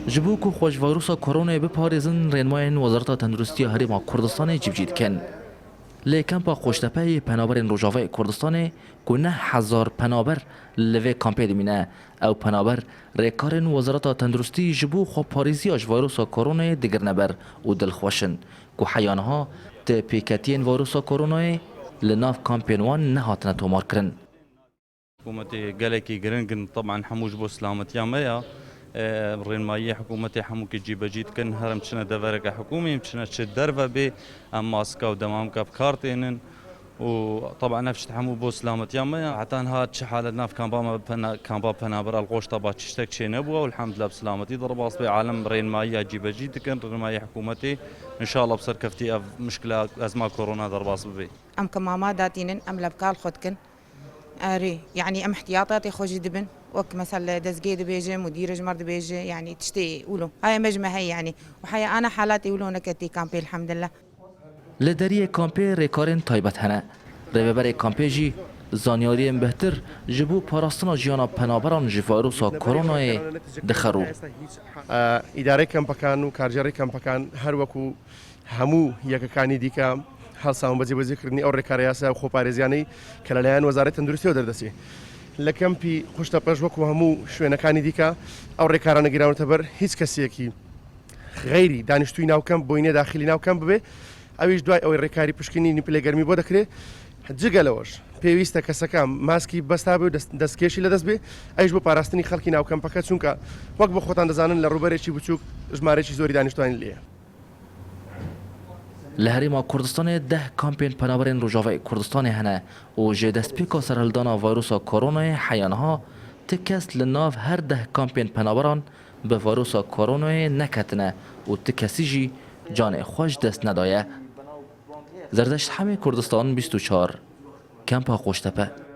جبو کو خوش ویروس کرونا بپارێزن ڕێنمایên وەزارەتا تەندروستیە هەرێما کوردستانê جibcî dikin. Lê kempa Xweştepeyê penaberên Rojavayê Kurdistanê ku 9,000 penaber li vê kampê dimîne. Ew penaber rêkarên Wezareta Tenduristî ji bo xweparêziya ji vîrusa koronayê digirine ber û dilxweşin ku heyaniha ti pêketiyên vîrusa koronayê li nav kampên wan nehatine tomarkirin. حکوومەتی gelekî giringin طبعا hemû ji bo silametiya me ya rênmayî hikûmetê hemûkê cîbecî dikin herim çine devereke hikûmî çine çi derve bê em maska û demamka bi kar tênin û طبعا ev şit hemû bo silametiya me ya heta niha çi halet nav kampa penaber elqoşta ba çi ştek çê nebûye û elhemdulillah bi silametî dirbas bê alem rênmayiya cîbecî dikin rênmayî hikûmetê inşallah bi serkeftî ev mişkila ezma korona derbas bibe. ام كماما داتينن ام لبكال خدكن اري يعني ام احتياطاتي خوجي دبن وك مثلا دزقي دبيجي مدير جمر دبيجي يعني تشتي قولوا هاي مجمع هي يعني وحيا انا حالاتي يقولوا نكتي كامبي الحمد لله. Li deriyê kampê rêkarên taybet hene. Rêveberê kampê jî zanyariyên bihtir ji bo parastina jiyana penaberan ji vîrusa koronayê dixerû. ئیدارەی کەمپەکان و کارژێڕی کەمپەکان هەروەکو هەموو یەکەکانی دیکە هەڵساون بەجێبەجێکردنی ئەو ڕێکارە یاسا و خۆپارێزیانەی کە لەلایەن وەزارەتی تەندروستیەوە دەردەچێت. لە کەمپی خوشتەپەش وەکو هەموو شوێنەکانی دیکە ئەو ڕێکارانە گیراونەتە بەر هیچ کەسێکی غەیری دانیشتووی ناوکەم بۆینە داخلی ناوکەم ببێ ئەویش دوای ئەوەی ڕێکاری پشکنینی پلێگەرمی بۆ دەکرێت جگەلەوەش پێویستە کەسەکە ماسکی بەستا بێ و دەستکێشی لەدەست بێ ئەیش بۆ پاراستنی خەڵکی ناوکەمپەکە چونکە وەک بە خۆتان دەزانن لە ڕوبەرێکی بچووک ژمارەی زۆری دانیشتوانی لێە. Li Herêma Kurdistanê 10 kampên penaberên Rojavayê Kurdistanê hene û ji destpêka serhildana vîrusa koronayê heyaniha ti kes li nav her 10 kampên penaberan bi vîrusa koronayê neketine û ti kesî jî canê xwe ji dest nedaye. Zerdeşthemê Kurdistan 24 Kempa Xweştepe.